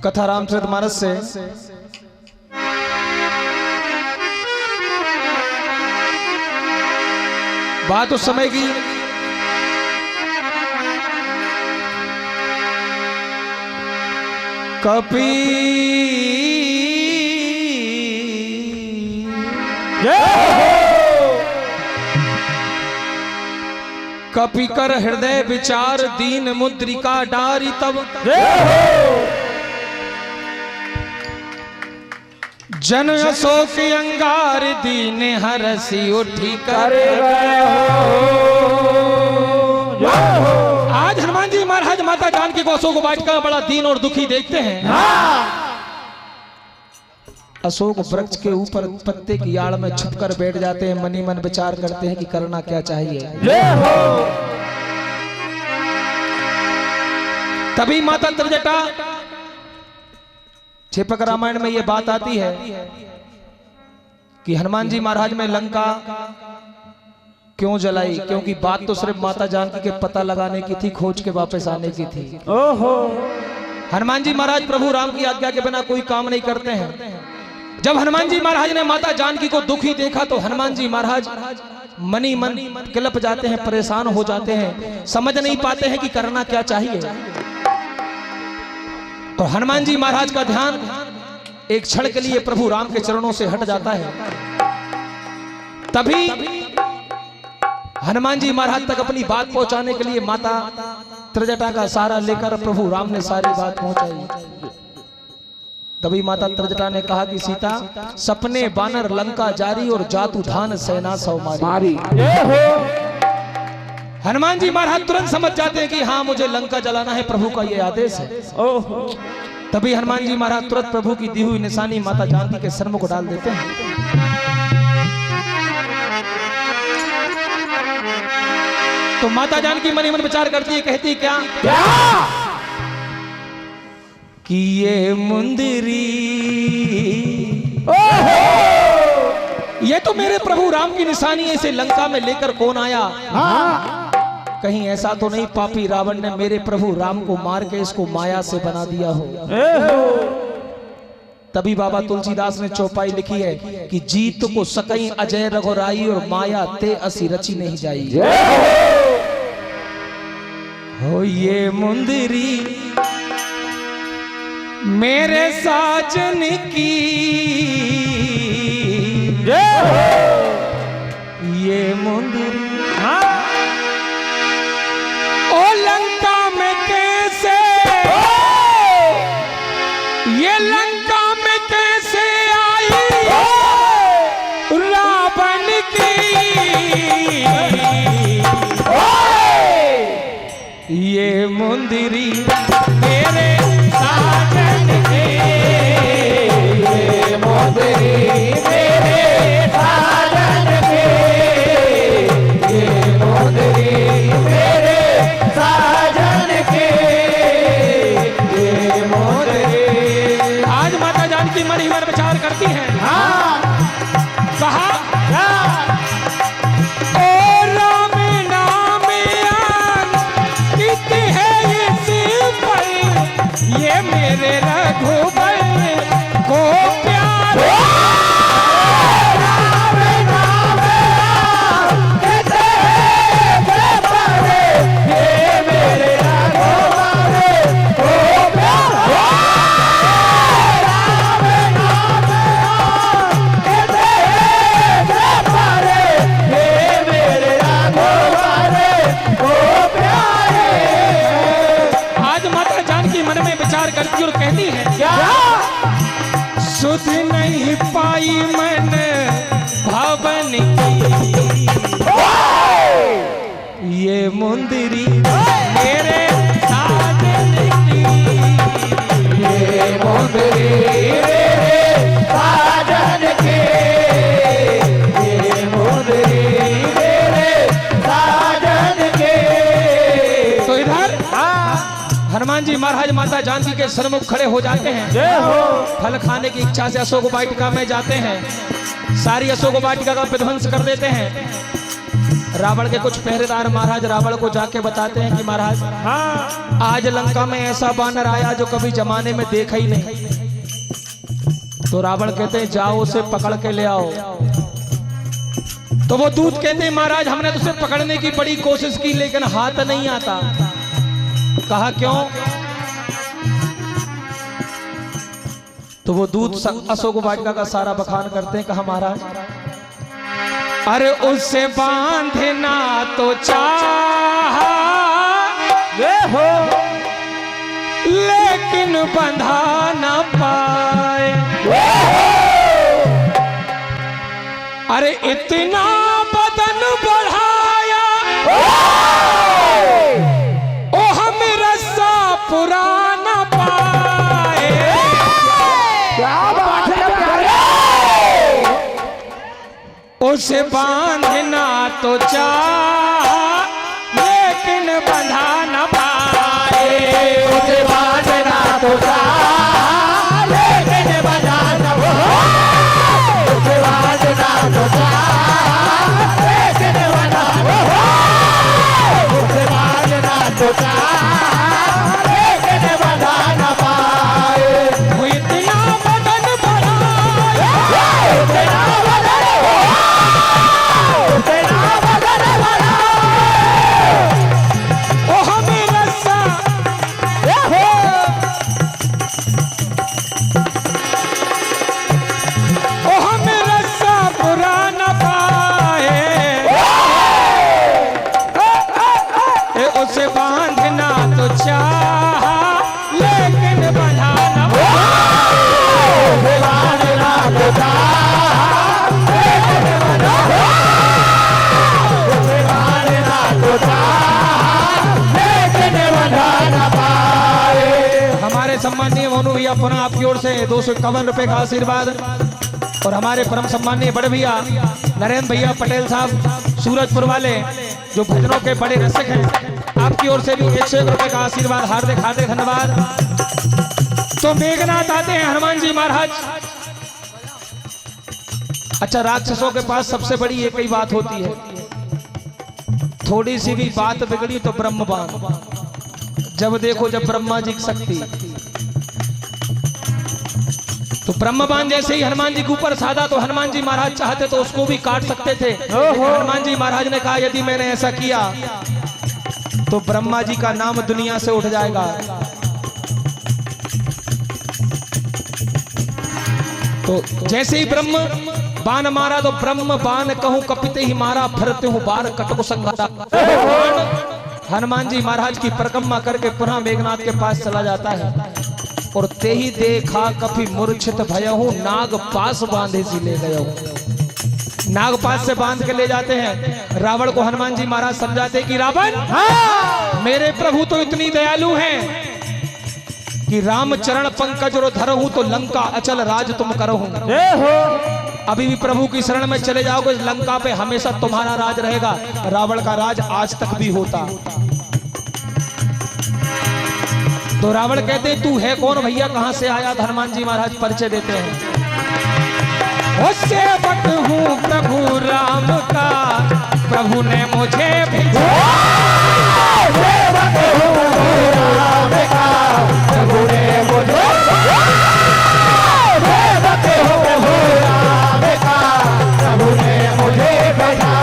कथा रामचरितमानस से बात उस समय की कपि कपि कर हृदय विचार दीन मुद्रिका डारी तब जन अशोक अंगार दीन हरसी उठी कर। आज हनुमान जी महाराज माता जानकी को अशोक वाटिका बड़ा दीन और दुखी देखते हैं। अशोक वृक्ष के ऊपर पत्ते की आड़ में छुपकर बैठ जाते हैं, मनी मन विचार करते हैं कि करना क्या चाहिए। तभी माता त्रिजटा, चेपक रामायण में यह बात आती है कि हनुमान जी महाराज में लंका क्यों जलाई, क्योंकि बात तो सिर्फ माता जानकी के पता लगाने की थी, खोज के वापस आने की थी। ओहो, हनुमान जी महाराज प्रभु राम की आज्ञा के बिना कोई काम नहीं करते हैं। जब हनुमान जी महाराज ने माता जानकी को दुखी देखा तो हनुमान जी महाराज मनी मन किलप जाते हैं, परेशान हो जाते हैं, समझ नहीं पाते हैं कि करना क्या चाहिए। तो हनुमान जी महाराज का ध्यान एक क्षण के लिए प्रभु राम के चरणों से हट जाता है। तभी हनुमान जी महाराज तक अपनी बात पहुंचाने के लिए माता त्रिजटा का सहारा लेकर प्रभु राम ने सारी बात पहुंचाई। तभी माता त्रिजटा ने कहा कि सीता, सपने बानर लंका जारी और जातु धान सेना सौ मारी। हनुमान जी महाराज तुरंत समझ जाते हैं कि हाँ, मुझे लंका जलाना है, प्रभु का ये आदेश है। तभी हनुमान जी महाराज तुरंत प्रभु की दी हुई निशानी माता जानकी के सन्मुख डाल देते हैं। तो माता जानकी मन ही मन विचार करती है, कहती क्या कि ये मुंदरी, ये तो मेरे प्रभु राम की निशानी है, इसे लंका में लेकर कौन आया? कहीं ऐसा तो नहीं पापी रावण ने मेरे प्रभु राम को मार के इसको माया से बना दिया हो। तभी बाबा तुलसीदास ने चौपाई लिखी है कि जीत को सकई अजय रघुराई और माया ते असी रची नहीं जाई। हो ये मुंदरी मेरे साजन की, ये मुंदरी ओ लंका में कैसे, ये लंका में कैसे आई रावण की, ये मुंदरी मेरे साजन की, ये मुंदरी मेरे साजन की, ये मुंदरी मेरे साजन की, ये मुंदरी। आज माता जानकी मन ही मन विचार करती हैं। हाँ, कहा ये मेरे रघुबर को प्यार, राम नाम कहते हैं, ये मेरे रघुबर को प्यार, राम नाम कहते हैं, ये मेरे रघुबर को प्यार। आज माता जानकी मन में विचार करती और कहती है क्या सुध नहीं पाई मन भवन की, ये मुंदरी मेरे साजन की, ये मुंदरी मेरे साजन की, ये मुंदरी मेरे साजन की। तो इधर हनुमान जी महाराज माता जानकी के सन्मुख खड़े हो जाते हैं। फल खाने की इच्छा से अशोक वाटिका में जाते हैं, सारी अशोक वाटिका का विध्वंस कर देते हैं। रावण के कुछ पहरेदार महाराज रावण को जाके बताते हैं कि महाराज हाँ आज लंका में ऐसा बानर आया जो कभी जमाने में देखा ही नहीं। तो रावण कहते हैं जाओ उसे पकड़ के ले आओ। तो वो दूत कहते हैं महाराज हमने तो उसे पकड़ने की बड़ी कोशिश की लेकिन हाथ नहीं आता। कहा क्यों? तो वो दूत अशोक वाटिका का सारा बखान करते हैं। कहा महाराज अरे उसे बांधना तो चाहा हो लेकिन बंधा ना पाए। अरे इतना बदन बढ़ाया ओ हम रस्सा पुराना पाए। क्या बात है उसे बांधना तो चाह लेकिन बंधा न पाए। उसे बांधना तो चाह लेकिन बंधा न पाए। उसे बांधना तो चाह लेकिन बंधा न पाए। उसे बांधना तो चाह लेकिन बंधा न पाए। वो इतना बदन बढ़ाया इतना सम्माननीय मोनू भैया पुनः आपकी ओर से 251 रुपए का आशीर्वाद। और हमारे परम सम्माननीय बड़े भैया नरेंद्र भैया पटेल साहब सूरजपुर वाले जो भजनों के बड़े रसिक हैं, आपकी ओर से भी 101 रुपए का आशीर्वाद। हार्दिक हार्दिक धन्यवाद। तो मेघनाथ आते हैं हनुमान जी महाराज। अच्छा राक्षसों के पास सबसे बड़ी एक ही बात होती है, थोड़ी सी भी बात बिगड़ी तो ब्रह्मबाण। जब देखो जब ब्रह्मा जी की शक्ति, तो ब्रह्मबाण जैसे ही हनुमान जी के ऊपर साधा तो हनुमान जी महाराज चाहते तो उसको भी काट सकते थे। हनुमान जी महाराज ने कहा यदि मैंने ऐसा किया तो ब्रह्मा जी का नाम दुनिया से उठ जाएगा। तो जैसे ही ब्रह्म बाण मारा तो ब्रह्म बाण कहूं कपिते ही मारा फिरते हूं बार कटको संघाता। हनुमान जी महाराज की परिक्रमा करके पुनः मेघनाथ के पास चला जाता है। और ते ही देखा कभी मूर्छित भयहूं नाग पास बांधे सी ले गयो। नाग पास से बांध के ले जाते हैं। रावण को हनुमान जी महाराज समझाते कि रावण मेरे प्रभु तो इतनी दयालु हैं कि राम चरण पंकज और धरहूं तो लंका अचल राज तुम करहूं। अभी भी प्रभु की शरण में चले जाओगे लंका पे हमेशा तुम्हारा राज रहेगा। रावण का राज आज तक भी होता। तो रावण कहते तू है कौन भैया, कहां से आया? हनुमान जी महाराज परिचय देते हैं। सेवक हूं प्रभु राम का, प्रभु ने मुझे भेजा। सेवक हूं राम का, प्रभु ने मुझे भेजा। सेवक हूं राम का, प्रभु ने मुझे भेजा।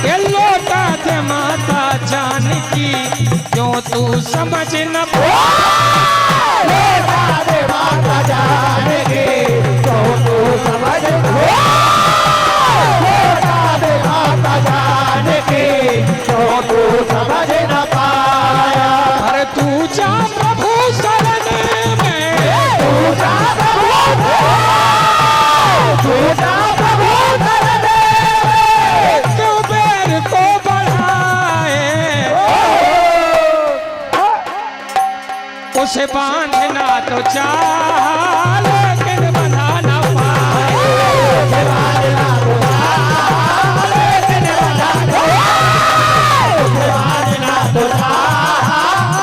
ये लौटा दे माता जानकी क्यों तू समझ न पाए। माता जानकी क्यों तू समझ न पाए। माता जानकी क्यों तू समझ न पाया। अरे तू जा प्रभु शरण में, तू जा प्रभु, तू जा प्रभु शरण में, क्यों बैर को उसे बांधना तो चाह लेकिन बंधा न पाए। उसे बांधना तो चाह लेकिन बंधा न पाए। उसे बांधना तो चाह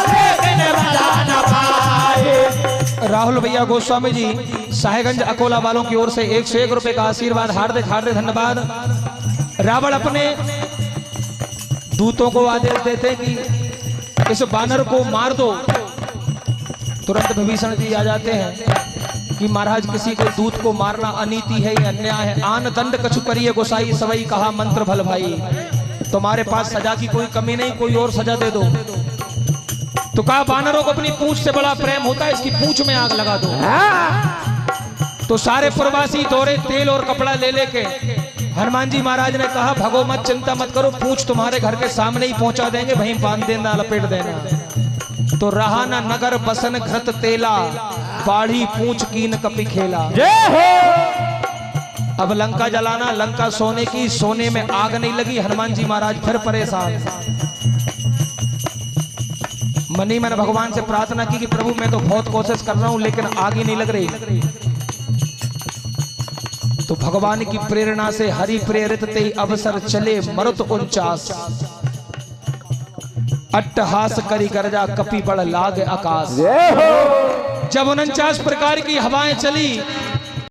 लेकिन बंधा न पाए। राहुल भैया गोस्वामी जी साहेबगंज अकोला वालों की ओर से 101 रुपए का आशीर्वाद। हार्दिक हार्दिक धन्यवाद। रावण अपने दूतों को आदेश देते कि इस बानर को मार दो। तुरंत विभीषण जी आ जाते हैं कि महाराज किसी को दूत को मारना अनीति है, ये अन्याय है। आन दंड कछु करिए गोसाई, सवई कहा मंत्र भल भाई। तुम्हारे पास सजा की कोई कमी नहीं, कोई और सजा दे दो। तो कहा बानरों को अपनी पूंछ से बड़ा प्रेम होता है, इसकी पूंछ में आग लगा दो। तो सारे प्रवासी दौड़े तेल और कपड़ा ले लेके। हनुमान जी महाराज ने कहा भगो मत, चिंता मत करो, पूंछ तुम्हारे घर के सामने ही पहुंचा देंगे, वहीं बांध देना, लपेट देना। तो रहा ना नगर बसन घृत तेला, बाढ़ी पूंछ कीन कपि खेला। अब लंका जलाना, लंका सोने की, सोने में आग नहीं लगी। हनुमान जी महाराज फिर परेशान। मनी मैंने भगवान से प्रार्थना की कि प्रभु मैं तो बहुत कोशिश कर रहा हूं लेकिन आग ही नहीं लग रही। तो भगवान की प्रेरणा से हरि प्रेरित ते अवसर चले मरुत 49, अट्टहास करी गर्जा कपि बड़ लाग आकाश। जब 49 प्रकार की हवाएं चली,